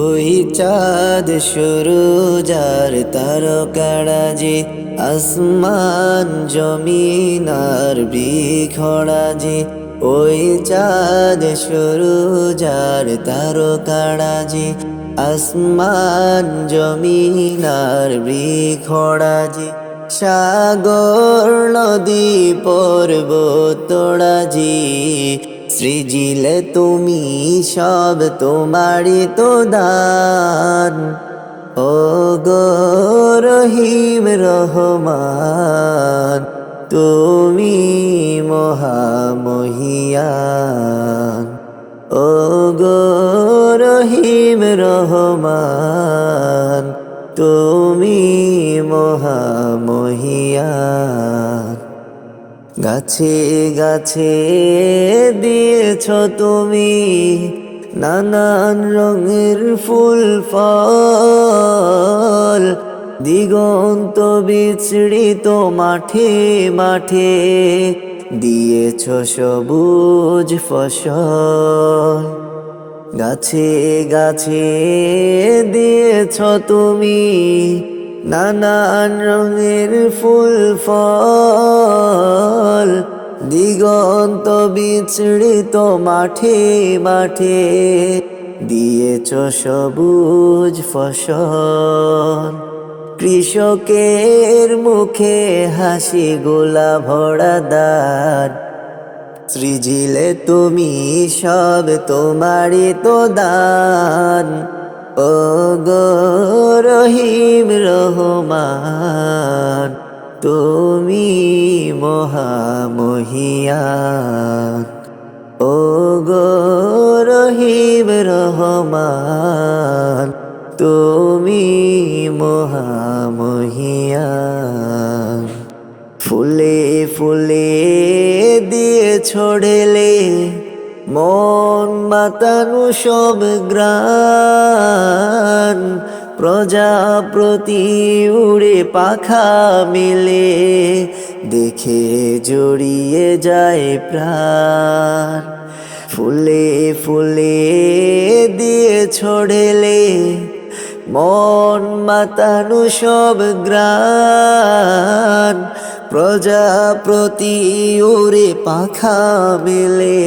ওই চাঁদ সুরুজ আর তারকারাজি, আসমান জমিন আর বৃক্ষরাজি। ওই চাঁদ সুরুজ আর তারকারাজি, আসমান জমিন আর বৃক্ষরাজি। সাগর নদী পর্বত তোড়াজি, সৃজিলে তুমি সব তোমারই তো দান। ও গো রহিম রহমান, তুমি মহামহিয়ান। ও গো রহিম রহমান, তুমি মহামহিয়ান। গাছে গাছে দিয়েছ তুমি নানান রঙের ফুল ফল, দিগন্ত বিছড়িত মাঠে মাঠে দিয়েছ সবুজ ফসল। গাছে গাছে দিয়েছ তুমি নানান রঙের ফুল ফল, দিগন্ত বিছড়িত মাঠে মাঠে দিয়েছ সবুজ ফসল। কৃষকের মুখে হাসি গোলা ভরা দান, সৃজিলে তুমি সব তোমারই তো দান। ও গো রহিম রহমান, তুমি মহামহিয়ান। ও গো রহিম রহমান, তুমি মহামহিয়ান। ফুলে ফুলে দিয়ে ছড়েলে মন মাতানো সব গ্রান, প্রজাপতি উড়ে পাখা মেলে দেখে জড়িয়ে যায় প্রাণ। ফুলে ফুলে দিয়ে ছড়েলে মন মাতানো সব গ্রান, প্রজাপতি উড়ে পাখা মেলে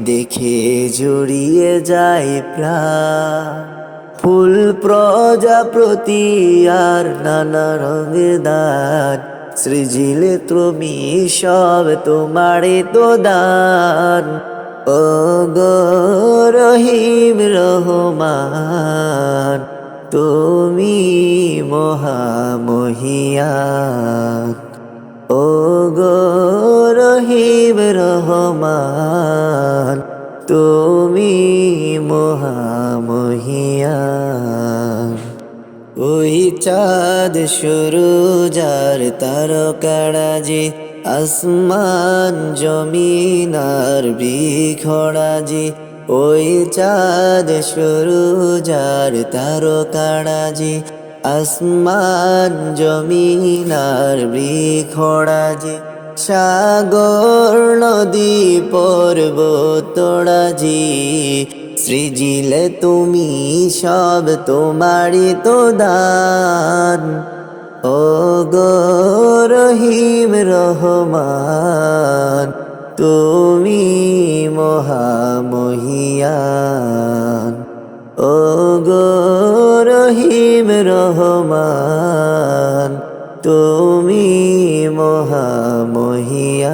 দেখে জড়িয়ে যায় প্রাণ। ফুল প্রজাপতি আর নানা রঙের দান, সৃজিলে তুমি সব তোমারে তো দান। ও গো রহিম রহমান, তুমি মহামহিয়ান। ও গো রহিম রহমান, তুমি মহামহিয়ান। ওই চাঁদ সুরুজ আর তারকারাজি, আসমান জমিন আর বৃক্ষরাজি। ওই চাঁদ সুরুজ আর তারকারাজি, আসমান জমিন আর বৃক্ষরাজি। সাগর নদী পর্বত তোড়াজি, সৃজিলে তুমি সব তোমারই তো দান। ও গো রহিম রহমান, তুমি মহামহিয়ান। ও গো রহিম রহমান, তুমি মহামহিয়ান।